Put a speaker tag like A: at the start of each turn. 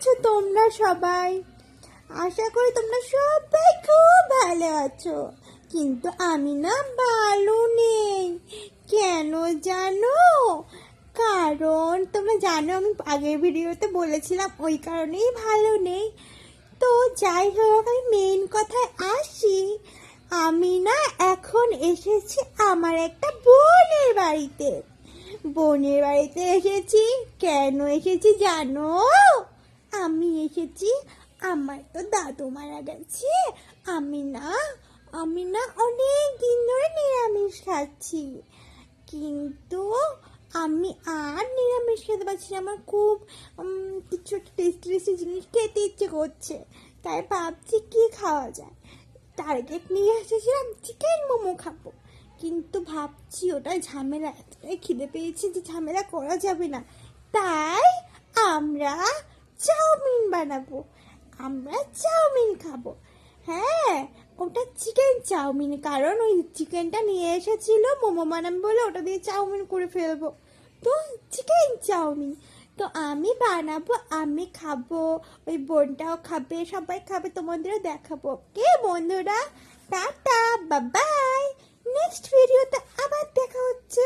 A: আছো তোমরা সবাই? আশা করি তোমরা সবাই খুব ভালো আছো। কিন্তু আমি না ভালো নেই। কেন জানো? কারণ তোমরা জানো আমি আগের ভিডিওতে বলেছিলাম ওই কারণেই ভালো নেই। তো যাই হোক, আমি মেইন কথায় আসি। আমি না এখন এসেছি আমার একটা বোনের বাড়িতে। বোনের বাড়িতে এসেছি। কেন এসেছি জানো? আমি এসেছি, আমার তো দাদু মারা গেছে। আমি না অনেক দিন ধরে নিরামিষ খাচ্ছি, কিন্তু আমি আর নিরামিষ খেতে পারছি না। আমার খুব কিছু একটা টেস্টি টেস্টি জিনিস খেতে ইচ্ছে করছে। তাই ভাবছি কি খাওয়া যায়। টার্গেট নিয়ে এসেছিলাম চিকেন মোমো খাবো, কিন্তু ভাবছি ওটা ঝামেলা, এতটাই খিদে পেয়েছি যে ঝামেলা করা যাবে না। তাই আমরা চাউমিন বানাবো, আমরা চাউমিন খাবো। হ্যাঁ, ওটা চিকেন চাউমিন, কারণ ওই চিকেনটা নিয়ে এসেছিল মোমো বানাবো বলে ওটা দিয়ে চাউমিন করে ফেলবো। তো চিকেন চাউমিন তো আমি বানাবো, আমি খাবো, ওই বোনটাও খাবে, সবাই খাবে, তোমাদেরও দেখাবো। কে বন্ধুরা, টাটা, বাই বাই। নেক্সট ভিডিওতে আবার দেখা হচ্ছে।